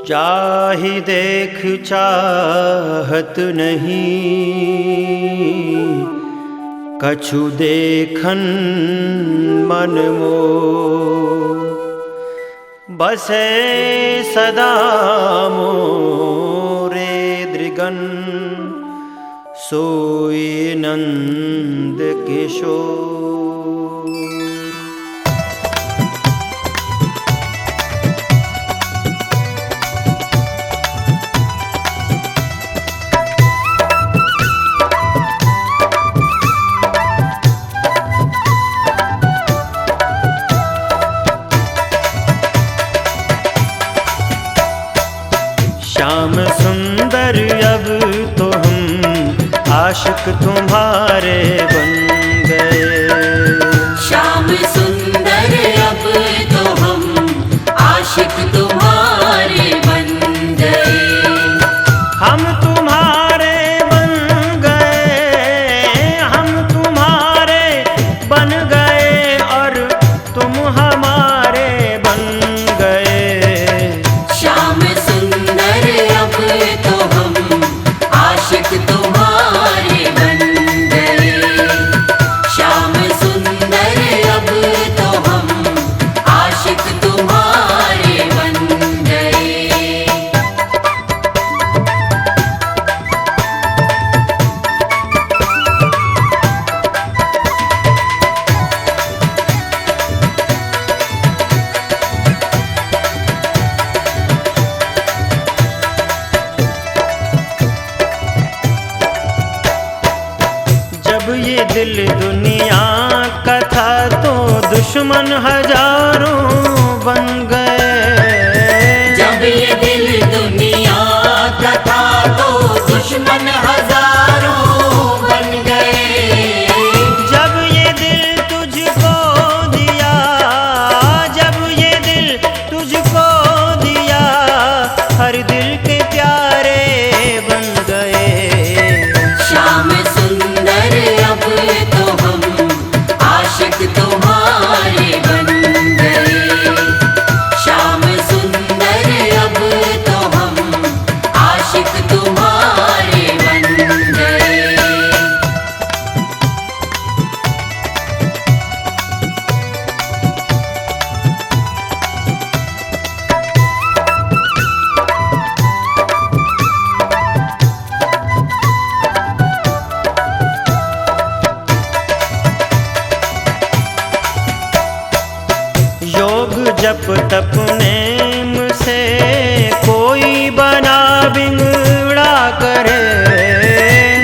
चाहि देख चाहत नहीं, कछु देखन मन मोह। बसे सदा मोरे दृगन, सोई नंद किशोर। श्याम सुंदर अब तो हम आशिक तुम्हारे बन गए। श्याम सुंदर अब तो हम आशिक तुम्हारे बन गए। हम तुम्हारे बन गए, हम तुम्हारे बन गए और तुम हमारे बन गए। श्याम सुंदर अब तो हम आशिक तुम्हारे बन गए। श्याम सुंदर अब तो हम आशिक तुम्हारे बन गए। जब ये दिल दुनिया का था तो दुश्मन हजारों बन गए। जब ये दिल दुनिया का था तो दुश्मन हजारों बन गए। जब ये दिल तुझको दिया, जब ये दिल तुझको दिया, हर दिल के प्यारे बन गए। श्याम सुंदर अब तो हम आशिक तुम्हारे बन गए। श्याम सुंदर अब तो हम आशिक तुम्हारे बन गए। योग जप तप नेम से कोई बना बिगड़ा करे।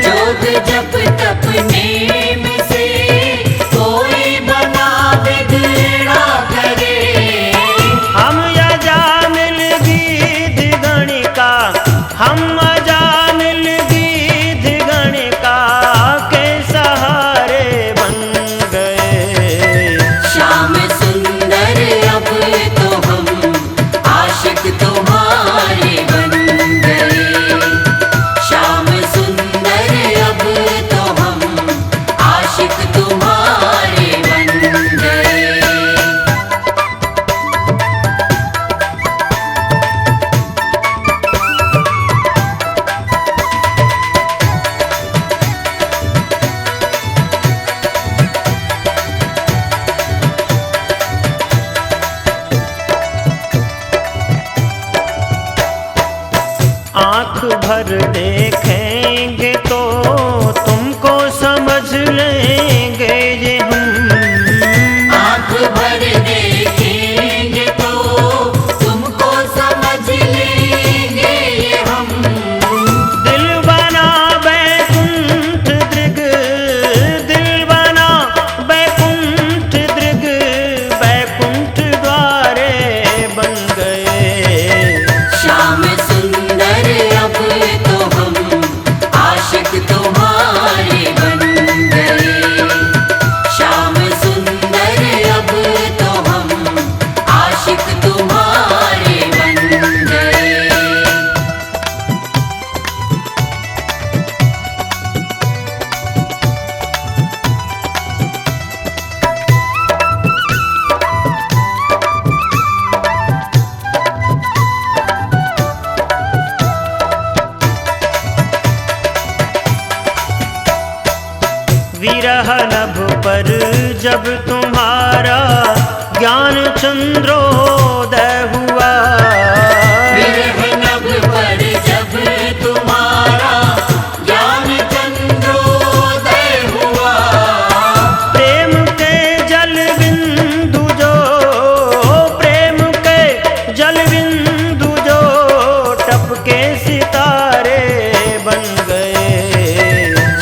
योग जप तप नेम से कोई बना बिगड़ा करे। हम अजामिल गीत गणिका, हम अजामिल गीत गणिका के सहारे बन गए। श्याम सुंदर अब तो हम आशिक तुम्हारे बन गए। श्याम सुंदर अब तो हम आशिक तुम्हारे बन गए। आँख भर देखेंगे तो तुमको समझ लेंगे ये हम। आँख भर देखेंगे तो तुमको समझ लेंगे ये हम। दिल बना बैकुंठ दृग, दिल बना बैकुंठ दृग, बैकुंठ द्वारे बन गए। श्याम सुंदर अब तो हम आशिक तुम्हारे बन गए। विरह नभ पर जब तुम्हारा ज्ञान चंद्रोदय हुआ। विरह नभ पर जब तुम्हारा ज्ञान चंद्रोदय हुआ। प्रेम के जल बिंदु जो, प्रेम के जल बिंदु जो टपके सितारे बन गए।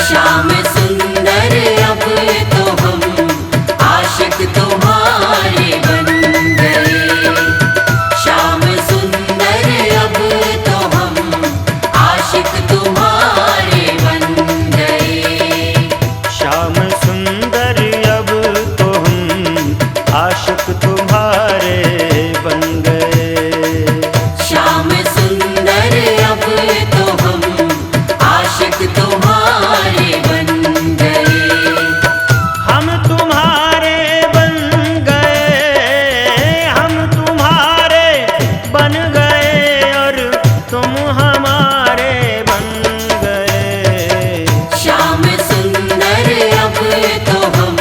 श्याम सुंदर अब तो हम आशिक तुम्हारे बन गए। श्याम सुंदर अब तो हम आशिक तुम्हारे बन गए। श्याम सुंदर अब तो हम आशिक तुम्हारे बन गए। श्याम सुंदर अब तो हम आशिक तुम्हारे बन गए। हम तुम्हारे बन गए, हम तुम्हारे बन गए और तुम हमारे बन गए। श्याम सुंदर अब तो हम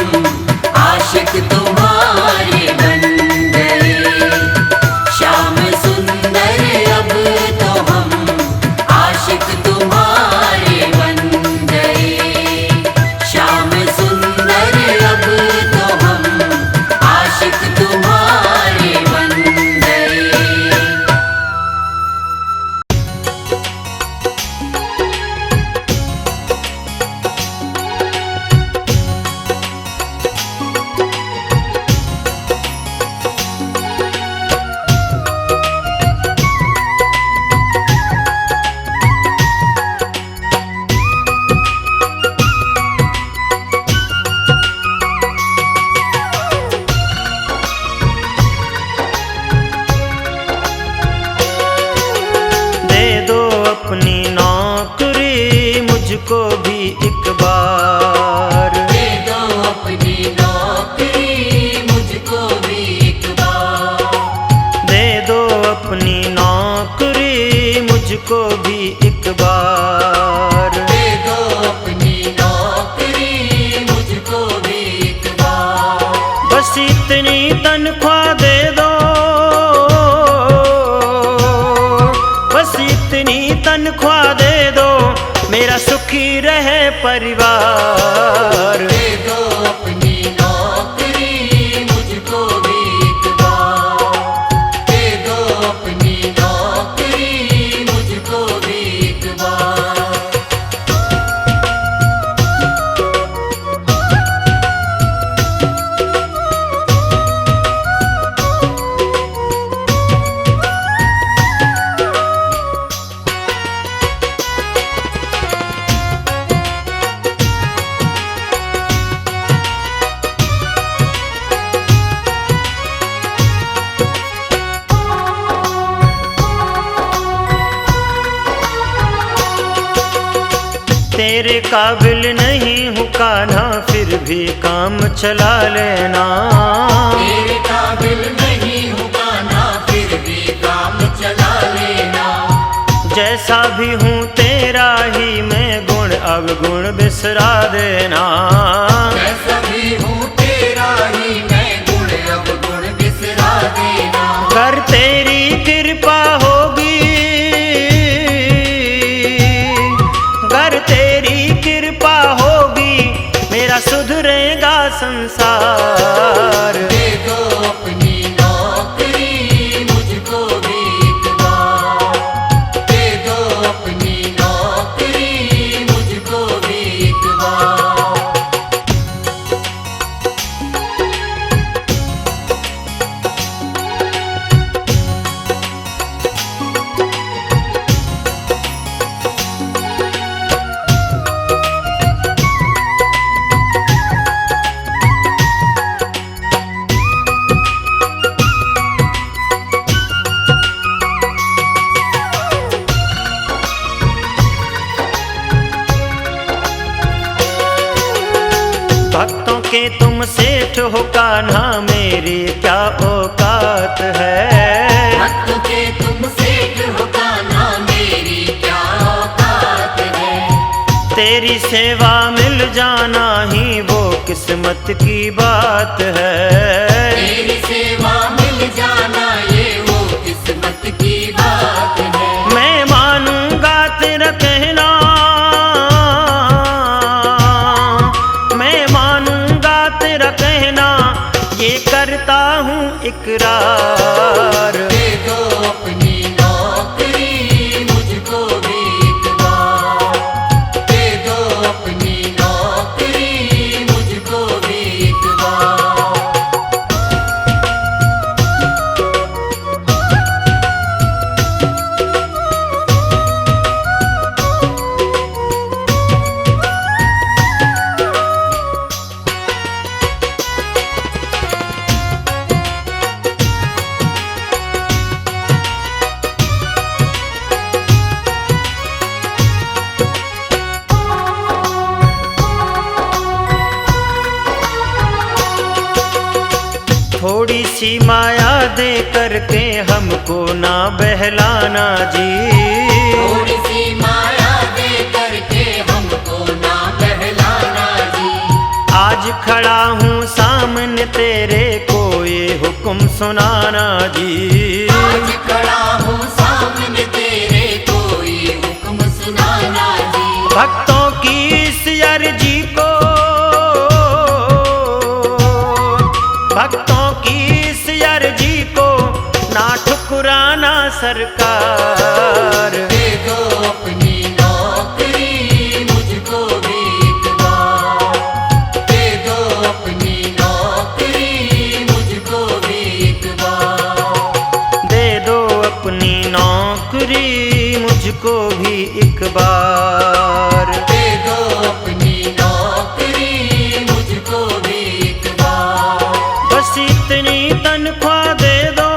आशिक तुम्हारे बन गए। श्याम सुंदर अब तो हम आशिक तुम्हारे बन गए। श्याम सुंदर अब तो हम आशिक तुम्हारे बन गए। दे दो अपनी नौकरी मुझको भी एक बार। दे दो अपनी नौकरी मुझको भी एक बार। दे दो अपनी नौकरी मुझको भी एक बार। दे दो अपनी नौकरी मुझको भी एक बार। बस इतनी तनख्वाह दे दो, बस इतनी तनख्वाह दे दो, मेरा सुखी रहे परिवार। दे दो अपनी नौकरी मुझको भी एक बार। दे दो अपनी नौकरी मुझको भी एक बार। तेरे काबिल नहीं हूँ कान्हा, फिर भी काम चला लेना। तेरे काबिल नहीं हूँ कान्हा, फिर भी काम चला लेना। जैसा भी हूँ तेरा ही मैं गुण अवगुण बिसरा देना। जैसा भी हूँ तेरा ही मैं गुण अवगुण बिसरा देना। कर तेरी कृपा होगी, कर तेरी कृपा होगी, मेरा सुधरेगा संसार। दे दो अपनी नौकरी मुझको भी एक बार। दे दो अपनी नौकरी मुझको भी एक बार। भक्तों के तुम सेठ हो कान्हा, मेरी क्या औकात है। भक्त के तुम सेठ हो कान्हा, मेरी क्या औकात है। तेरी सेवा मिल जाना ही वो किस्मत की बात है। तेरी सेवा मिल जाना ये वो किस्मत की बात है। मैं मानूंगा तेरा कहना, मैं मानूंगा तेरा कहना, ये करता हूँ इकरार। दे दो अपनी नौकरी मुझको भी एक बार, दे दो अपनी नौकरी मुझको भी एक बार। थोड़ी सी माया दे करके हमको ना बहलाना जी। थोड़ी सी माया दे करके हमको ना बहलाना जी। आज खड़ा हूँ सामने तेरे को ये हुक्म सुनाना जी। आज खड़ा हूँ सामने तेरे को ये हुक्म सुनाना जी। भक्तों की इस अर्जी को, भक्तों की इस अर्जी को ना ठुकराना सरकार। दे दो अपनी नौकरी मुझको भी एक बार, दे दो अपनी नौकरी मुझको भी एक बार। दे दो अपनी नौकरी मुझको भी एक बार। दे दो अपनी नौकरी मुझको भी एक बार। बस इतनी तनख्वाह दे दो,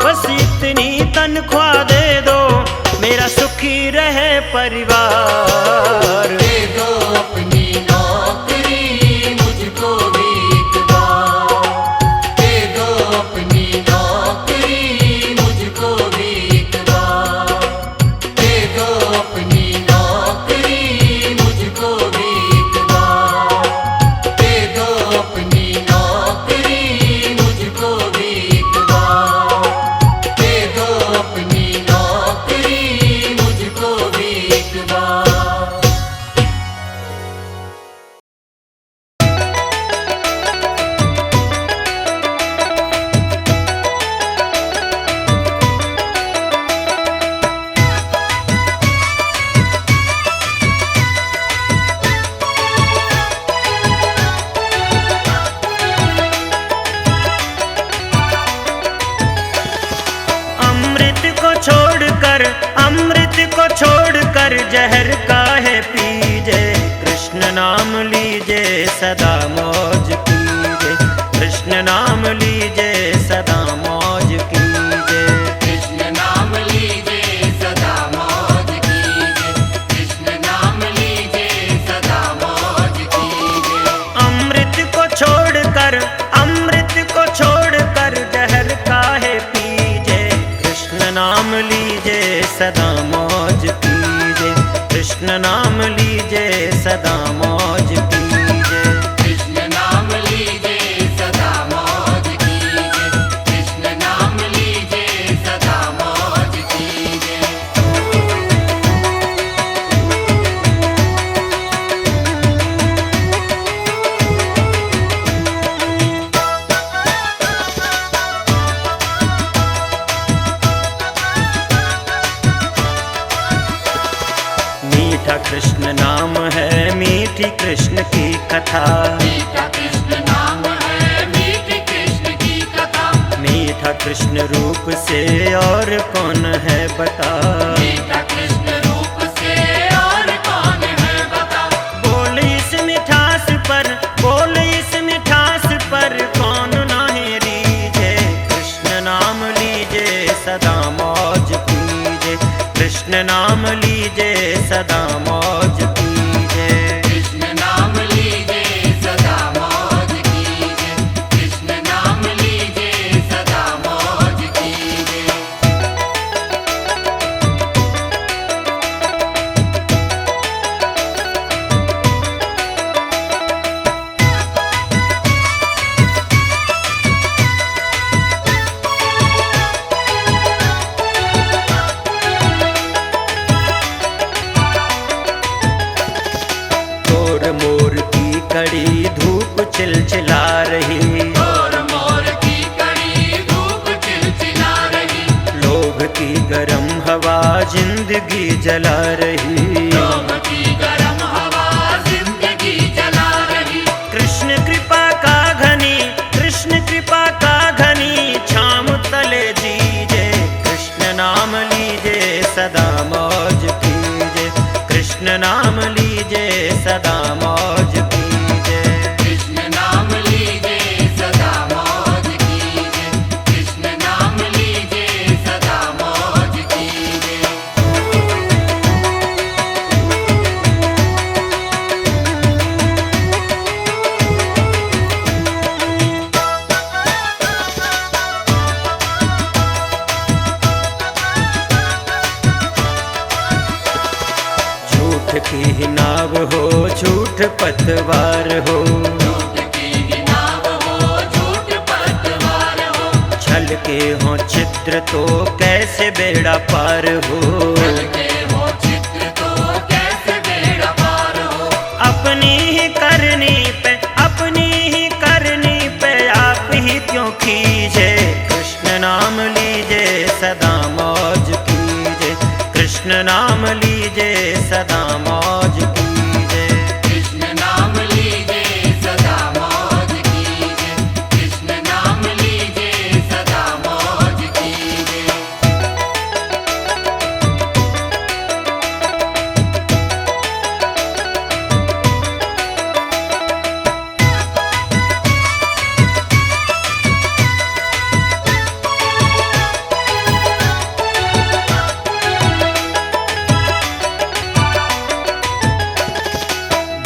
बस इतनी तनख्वाह दे दो, मेरा सुखी रहे परिवार। दे दो अपनी नौकरी मुझको भी एक बार, दे दो अपनी नौकरी मुझको भी एक बार। दे दो अपनी नौकरी मुझको भी एक बार, दे दो अपनी नौकरी मुझको भी एक बार। दे दो अपनी नौकरी मुझको भी एक बार। अमृत को छोड़कर, अमृत को छोड़कर जहर काहे पीजे। कृष्ण नाम लीजे सदा मौज कीजे, कृष्ण नाम लीजे सदा मौज कीजे। कृष्ण नाम लीजे सदा मौज कीजे, कृष्ण नाम लीजे सदा मौज कीजे। अमृत को छोड़कर, अमृत को छोड़कर जहर काहे पीजे। कृष्ण नाम लीजे सदा मौज कीजे, कृष्ण नाम लीजे सदा मौज कीजे। कृष्ण नाम लीजे सदा मौज कीजे, कृष्ण नाम लीजे सदा मौज कीजे। मीठा कृष्ण नाम है, मीठी कृष्ण की कथा। मीठा कृष्ण नाम है, मीठी कृष्ण की कथा। मीठा कृष्ण रूप से और कौन है बता। मीठा कृष्ण रूप से और कौन है बता। बोल इस मिठास पर, बोल इस मिठास पर कौन नाहे रीझे। कृष्ण नाम लीजे सदा मौज कीजे, कृष्ण नाम लीजे सदा मौज कीजे। कृष्ण नाम लीजे सदा मौज कीजे, कृष्ण नाम लीजे सदा मौज कीजे। चिलचिला रही, और मोर की कड़ी धूप चिलचिला रही, लोभ की गरम हवा जिंदगी जला रही, लोभ की गरम हवा जिंदगी जला रही। कृष्ण कृपा का घनी, कृष्ण कृपा का घनी छाम तले जीजे, कृष्ण नाम लीजे सदा मौज कीजे, कृष्ण नाम लीजे सदा मौज कीजे। कृष्ण नाम लीजे सदा मौज कीजे, कृष्ण नाम लीजे सदा मौज कीजे। झूठ की नाव हो झूठ पतवार हो, झूठ की नाव हो झूठ पतवार हो, छल के हो चित्र तो कैसे बेड़ा पार हो, चल के हो चित्र तो कैसे बेड़ा पार हो। अपनी ही करनी पे, अपनी ही करनी पे आप ही क्यों कीजे, कृष्ण नाम लीजे सदा मौज कीजे, कृष्ण नाम लीजे सदा मौज कीजे। कृष्ण नाम लीजे सदा मौज कीजे, कृष्ण नाम लीजे सदा मौज कीजे।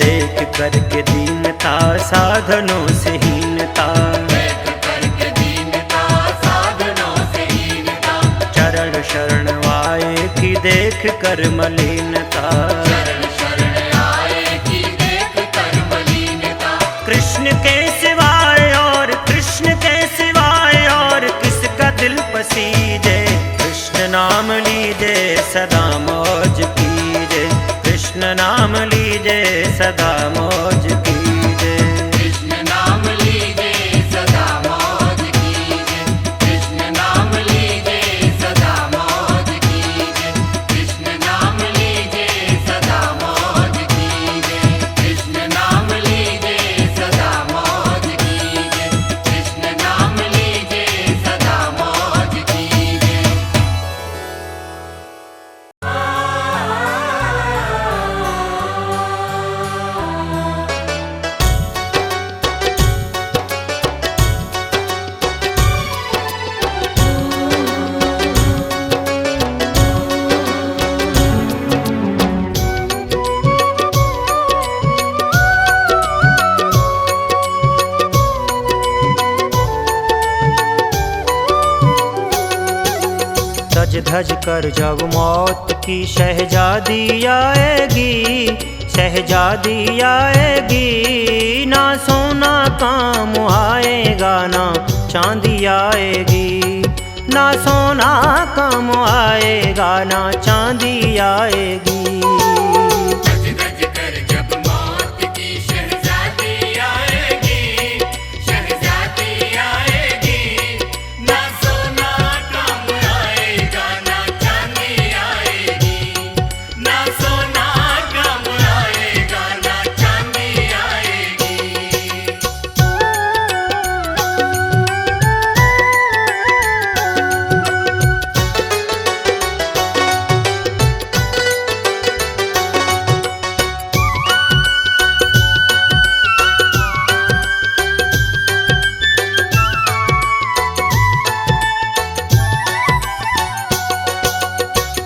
देख करके दीनता साधनों से हीनता, देख करके दीनता साधनों से हीनता, चरण शरण आए की देख कर मलिनता, शरण शरण आए की देख कर मलिनता। कृष्ण के सिवाय और कृष्ण के सिवाय और किसका दिल पसीजे, कृष्ण नाम लीजे सदा मौज कीजे, कृष्ण नाम लीजे सदा मौज कीजे। कृष्ण नाम लीजे सदा मौज कीजे, कृष्ण नाम लीजे सदा मौज कीजे, कृष्ण नाम लीजे सदा मौज कीजे, कृष्ण नाम लीजे सदा मौज कीजे, कृष्ण नाम लीजे सदा मौज कीजे। सज धज कर जब मौत की शहजादी आएगी, शहजादी आएगी, ना सोना काम आएगा ना चांदी आएगी, ना सोना काम आएगा ना चांदी आएगी। गज गज कर जब मौत की शहजादी आएगी, शहजादी आएगी, ना सोना काम आएगा ना चांदी आएगी, ना सोना काम आएगा ना चांदी आएगी।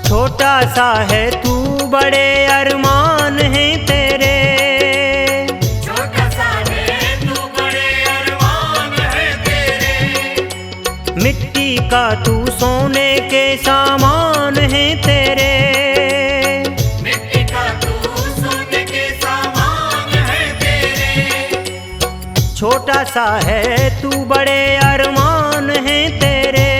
छोटा सा है तू बड़े अरमान हैं तेरे, छोटा सा है तू बड़े अरमान है तेरे, मिट्टी का तू सोने के सामान हैं तेरे, मिट्टी का तू सोने के सामान है तेरे। छोटा सा है तू बड़े अरमान हैं तेरे,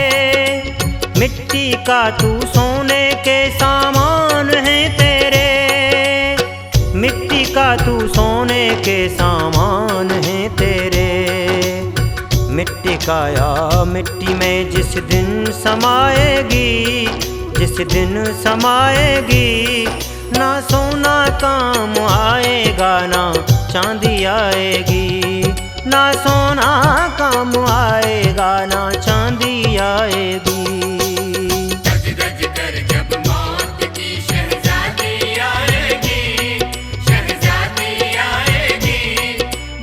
मिट्टी का तू सोने के सामान हैं तेरे, मिट्टी का तू सोने के सामान है तेरे। मिट्टी का या मिट्टी में जिस दिन समाएगी, जिस दिन समाएगी, ना सोना काम आएगा ना चांदी आएगी, ना सोना काम आएगा ना चांदी आएगी। गज गज कर जब मौत की शहजादी आएगी, शहजादी आएगी,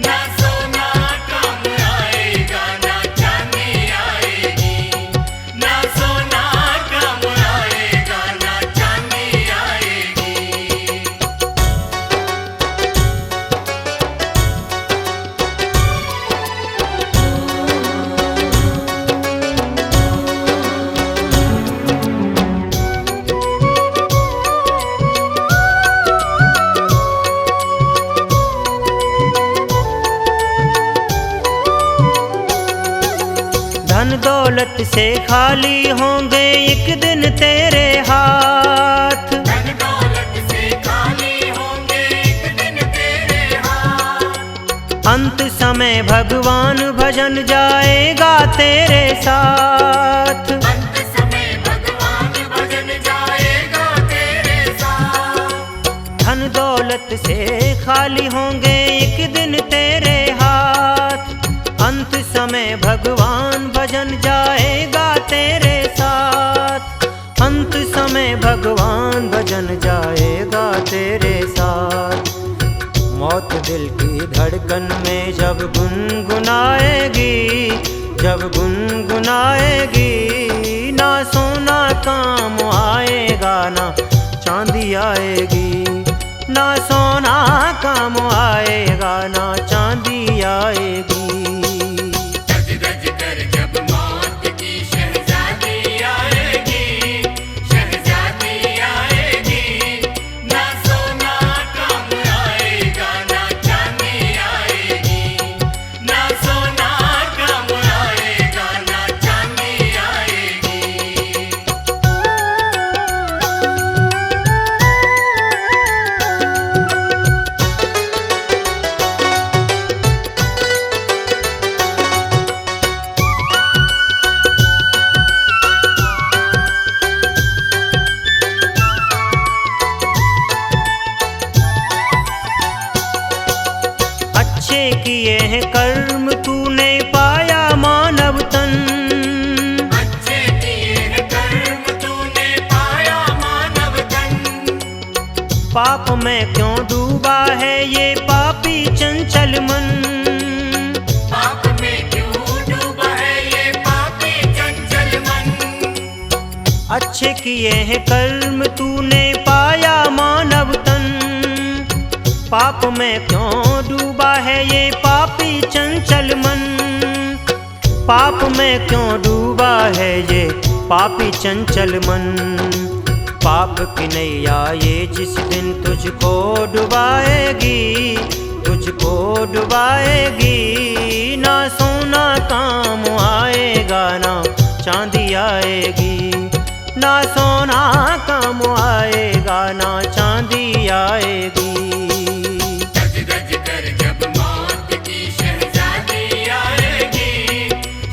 ना सोना काम आएगा ना चांदी आएगी, ना सोना काम आएगा ना चांदी आएगी। धन दौलत से खाली होंगे एक दिन तेरे हाथ, धन दौलत से खाली होंगे एक दिन तेरे हाथ, अंत समय भगवान भजन जाएगा तेरे साथ। अंत समय भगवान भजन जाएगा तेरे साथ। धन दौलत से खाली होंगे एक दिन तेरे हाथ, अंत समय भगवान भजन जाएगा तेरे साथ। अंत समय भगवान भजन जाएगा तेरे साथ। मौत दिल की धड़कन में जब गुनगुनाएगी, जब गुनगुनाएगी, ना सोना काम आएगा ना चांदी आएगी, ना सोना काम आएगा ना चांदी आएगी। गज गज कर जब मौत की शहजादी आएगी, शहजादी आएगी, ना सोना काम आएगा ना चांदी आएगी, ना सोना काम आएगा ना चांदी आएगी। अच्छे किए हैं कर्म तूने पाया मानव तन, अच्छे किए हैं कर्म तूने पाया मानव तन, पाप में क्यों डूबा है ये पापी चंचल मन। पाप में क्यों डूबा है ये पापी चंचल मन। अच्छे किए हैं कर्म तूने पाया मानव तन, पाप में क्यों डूबा है ये पापी चंचल मन। पाप में क्यों डूबा है ये पापी चंचल मन। पाप की नैया ये जिस दिन तुझको डुबाएगी, तुझको डुबाएगी, ना सोना काम आएगा ना चांदी आएगी, ना सोना काम आएगा ना चांदी आएगी। गज गज कर जब मौत की शहजादी आएगी,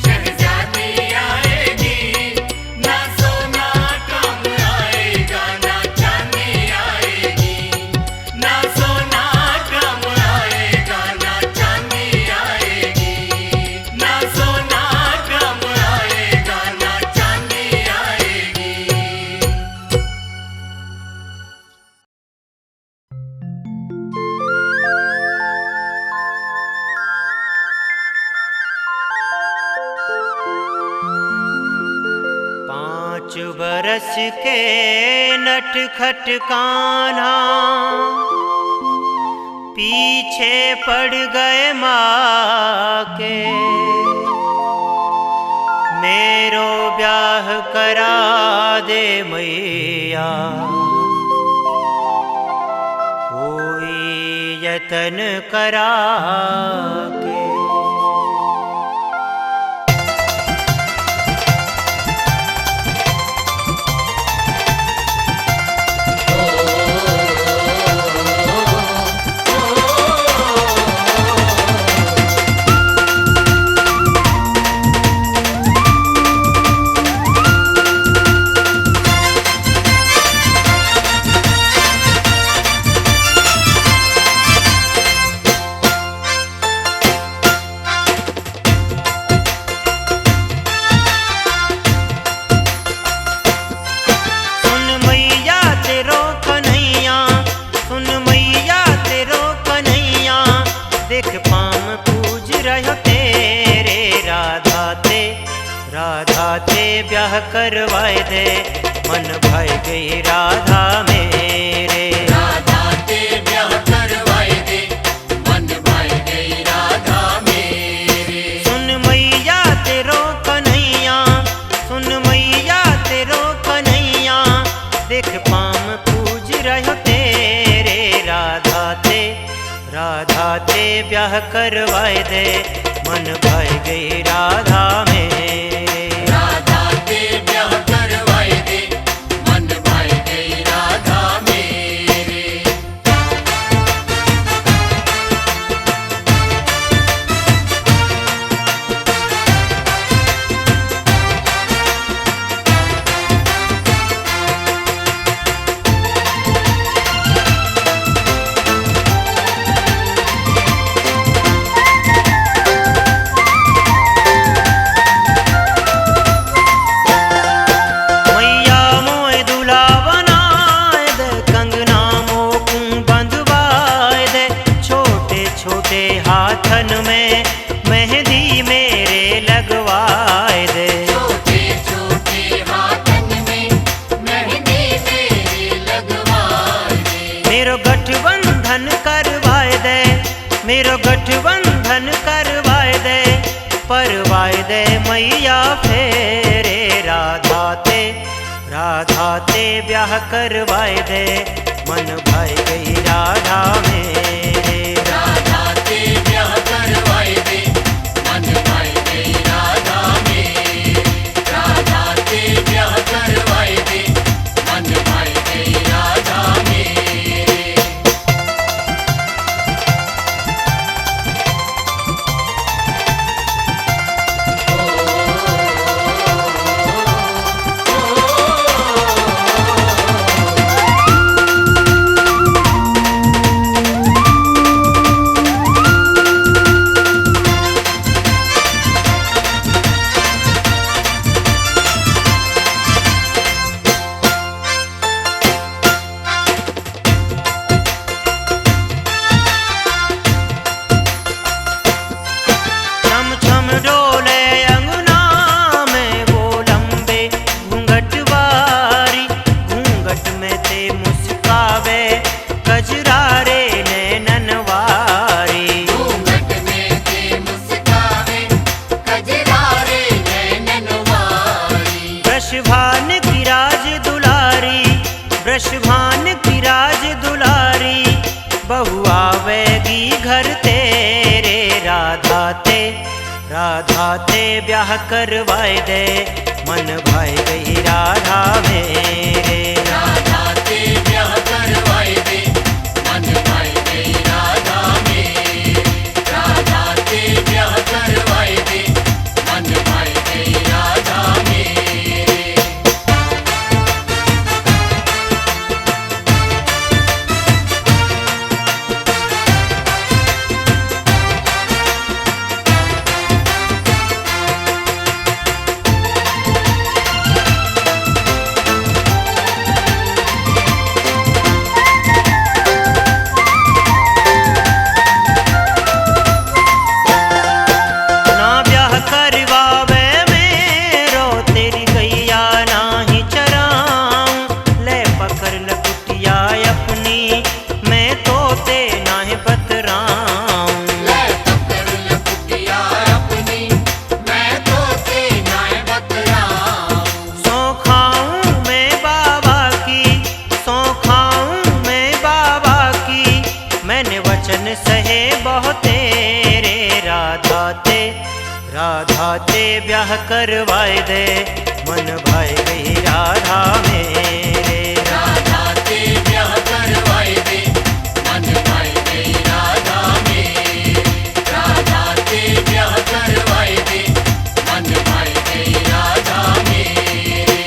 शहजादी आएगी, ना सोना काम आएगा ना चांदी आएगी, ना सोना काम आएगा ना चांदी आएगी, ना सोना काम आएगा ना चांदी आएगी। पाँच बरस के नटखट कान्हा पीछे पड़ गए माँ के। मेरो ब्याह करा दे मैया, कोई यतन करा के। ब्याह करवाए दे, मन भाई गई राधा मेरे। राधा ते ब्याह करवाए दे, मन भाई गई राधा मेरे। सुन मैया तेरो कन्हैया, सुन मैया तेरो कन्हैया, देख पाम पूज रहो तेरे। राधा ते ब्याह करवाए दे, मन भाई गई राधा मेरे। राधा ते ब्याह करवाए दे, मन भाई गई राधा मेरे। मैया मोए दूल्हा बनाए दे, कंगना मोकूं बंधवाए दे, छोटे छोटे हाथन में मेहंदी मेरे लगवाए दे। छोटे छोटे हाथन में मेहंदी मेरे लगवाए दे। मेरो गठबंधन करवाए दे, मेरो गठबंधन करवाए दे, परवाए दे मैया फेरे। राधा ते ब्याह करवाए दे, मन भाई गई राधा मेरे। राधा ते ब्याह करवाए दे, मन भाई गई राधा मेरे। राधा ते ब्याह करवाए दे, मन भाई गई राधा मेरे। छम छम डोले अंगना में वो लंबे घूंघट वारी, घूंघट में ते मुस्कावे कजरारे नैननवारी। घूंघट में ते मुस्कावे कजरारे नैननवारी। वृषभान की राज दुलारी, वृषभान की राज दुलारी, बहु आवेगी घर तेरे। राधा ते ब्याह करवाए दे, मन भाई गई राधा मेरे। राधा ते ब्याह करवाए दे, मन भाई गई राधा मेरे। राधा ते ब्याह करवाए दे, मन भाई गई राधा मेरे। ना ब्याह करवावे मेरो, तेरी गैया नाही चराऊं। ले पकड़ लकुटिया अपनी, मैं तोते नाहे बतराऊं। ले पकड़ लकुटिया अपनी, मैं तोते नाय बतराऊं। सौ खाऊं मैं बाबा की, सौ खाऊं मैं बाबा की, मैंने वचन सहे बहुत तेरे। राधा ते ब्याह करवाए दे, मन भाई गई राधा मेरे। राधा ते ब्याह करवाए दे, मन भाई गई राधा मेरे। राधा ते ब्याह करवाए दे, मन भाई गई राधा मेरे।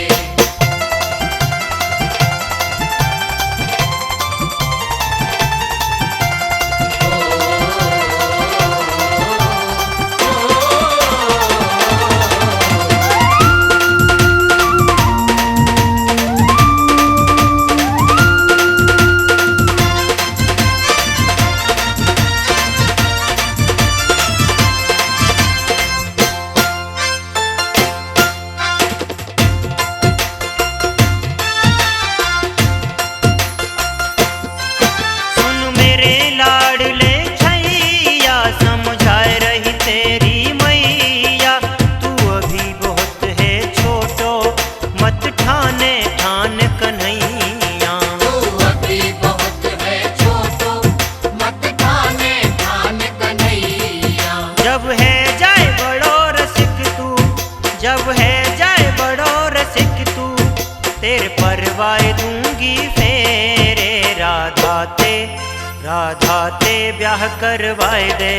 राधा ते ब्याह करवाए दे,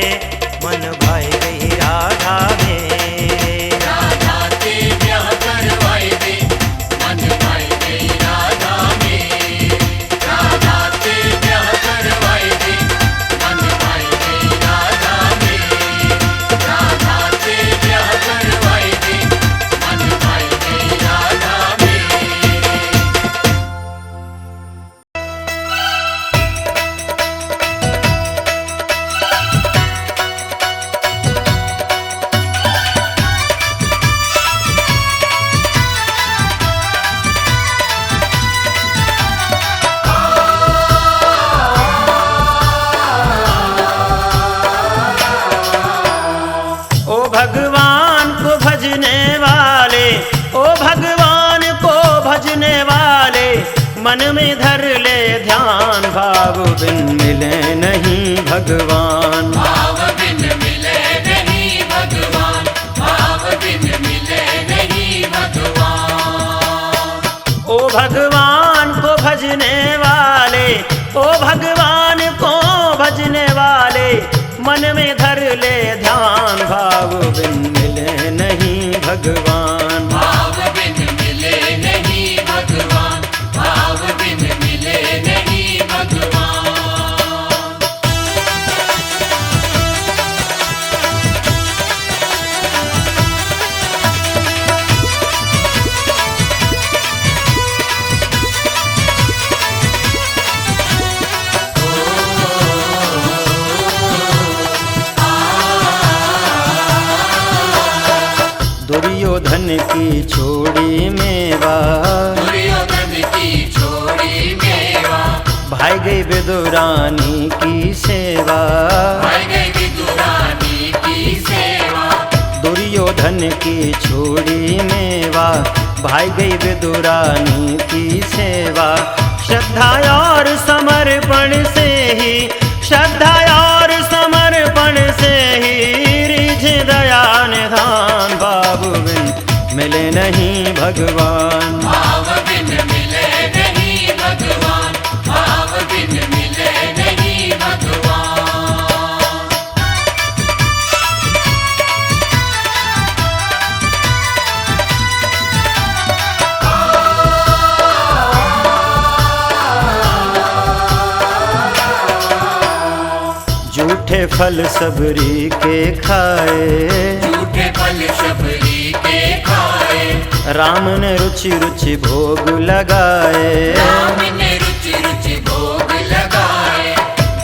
मन भाई गई राधा में। राधा ते ब्याह करवाए दे, मन भाई गई राधा में। राधा ते ब्याह करवाए दे, मन भाई गई राधा में। राधा ते ब्याह करवाए दे, मन भाई गई राधा में। भगवान को भजने वाले, ओ भगवान को भजने वाले, मन में धर ले ध्यान, भाव बिन मिले नहीं भगवान। भाव बिन मिले नहीं भगवान, भाव बिन मिले नहीं भगवान। ओ भगवान को भजने वाले, ओ भगवान को भजने वाले, मन में धर ले ध्यान, भाव बिन मिले नहीं भगवान। भाव बिन मिले नहीं भगवान, भाव बिन मिले नहीं भगवान। दुर्योधन की छोड़ी मेवा, दुर्योधन की छोड़ी मेवा, भाई गई विदुरानी की सेवा। भाई गई विदुरानी की सेवा। दुर्योधन की छोड़ी मेवा, भाई गई विदुरानी की सेवा। श्रद्धा और समर्पण से ही, श्रद्धा और समर्पण से ही रिझे दया निधान, भाव बिन मिले नहीं भगवान। भाव बिन मिले नहीं भगवान, भाव बिन मिले नहीं भगवान। झूठे फल सबरी के खाए, झूठे फल सबरी के खाए, राम ने रुचि रुचि भोग लगाए। राम ने रुचि रुचि भोग लगाए।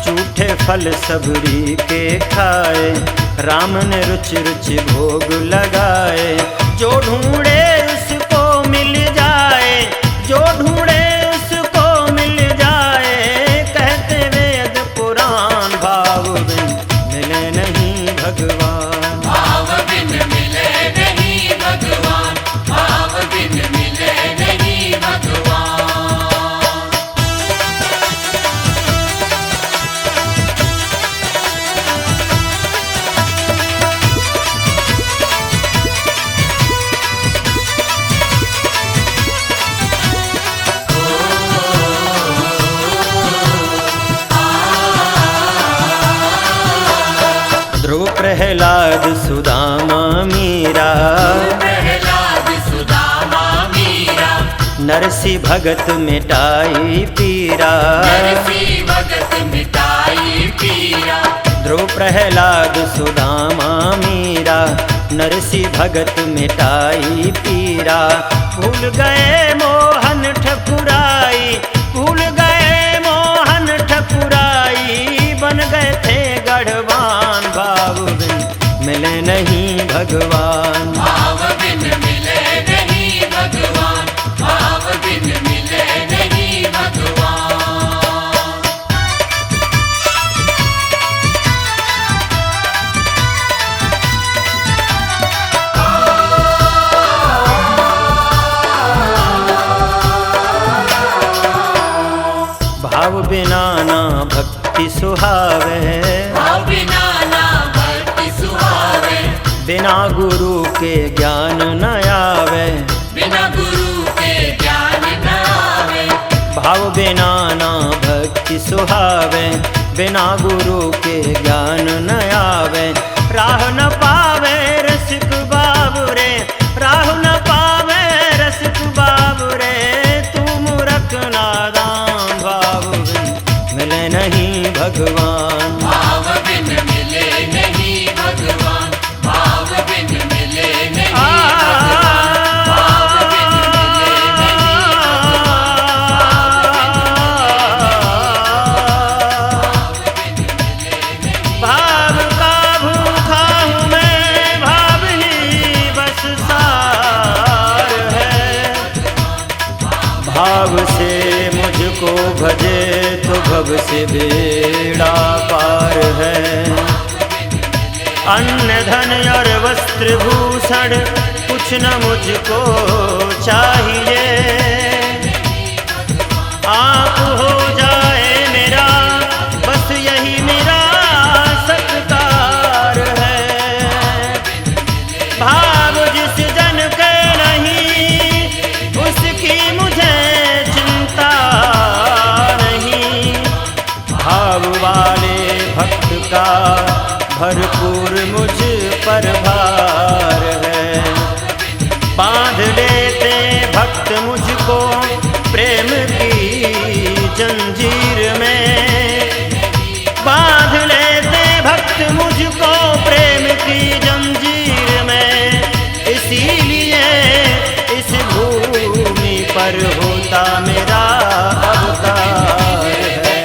झूठे फल सबरी के खाए, राम ने रुचि रुचि भोग लगाए। जो ढूंढे उसको मिल जाए, जो ढूंढे उसको मिल जाए, कहते वेद पुराण, भाव बिन मिले नहीं भगवान। भाव बिन मिले नहीं भगवान, भाव बिन मिले नहीं भगवान। ध्रुव प्रहलाद सुदामा मीरा, प्रहलाद सुदामा मीरा, नरसी भगत मिटाई पीरा। नरसी भगत मिटाई पीरा। ध्रुव प्रहलाद सुदामा मीरा, नरसी भगत मिटाई पीरा। भूल गए मोहन ठकुराई, भूल गए मोहन ठकुराई, बन गए थे गढ़वान, भाव बिन मिले नहीं भगवान। भाव बिन मिले नहीं भगवान, भाव बिन मिले नहीं भगवान। भाव बिना ना भक्ति सुहावे, भाव बिना ना भक्ति सुहावे, बिना गुरु के ज्ञान न आवे। बिना गुरु के ज्ञान न आवे। भाव बिना ना भक्ति अति सुहावे, बिना गुरु के ज्ञान न आवे। राह न पावे रसिक बाबुरे, राह न पावे रसिक बाबुरे, तू मूर्ख नादान भाव बिन मिले नहीं भगवान। भाव बिन मिले नहीं भगवान, भाव बिन मिले नहीं भगवान, भाव बिन मिले नहीं भगवान। भाव का भूखा हूँ मैं, भाव ही बस सार है। भाव से मुझको भजे तो भव से बेड़ा पार है। अन्न धन और वस्त्र भूषण कुछ न मुझको चाहिए। आप हो जाए मेरा बस यही मेरा सत्कार है। भाव जिस जन के नहीं उसकी मुझे चिंता नहीं। भाव वाले भक्त का भरपूर मुझ पर भार है। बांध लेते भक्त मुझको प्रेम की जंजीर में, बांध लेते भक्त मुझको प्रेम की जंजीर में। इसीलिए इस भूमि पर होता मेरा अवतार है।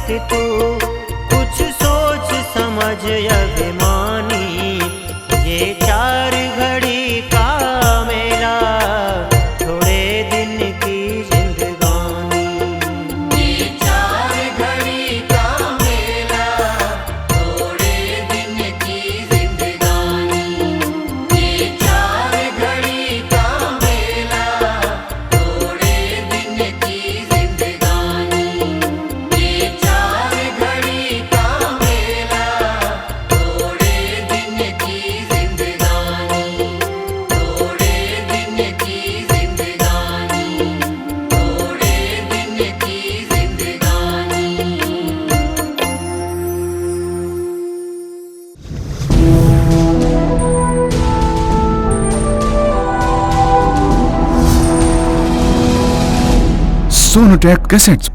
मत तू कुछ सोच समझ अभिमानी, ये 4 घड़ी का मेला थोड़े दिन की जिंदगानी। ये 4 घड़ी का मेला थोड़े दिन की जिंदगानी। ये 4 घड़ी का मेला थोड़े दिन की जिंदगानी। ये 4 घड़ी का मेला थोड़े दिन की जिंदगानी। थोड़े दिन की जिंदगानी। थोड़े दिन की जिंदगानी। Sonotech Cassettes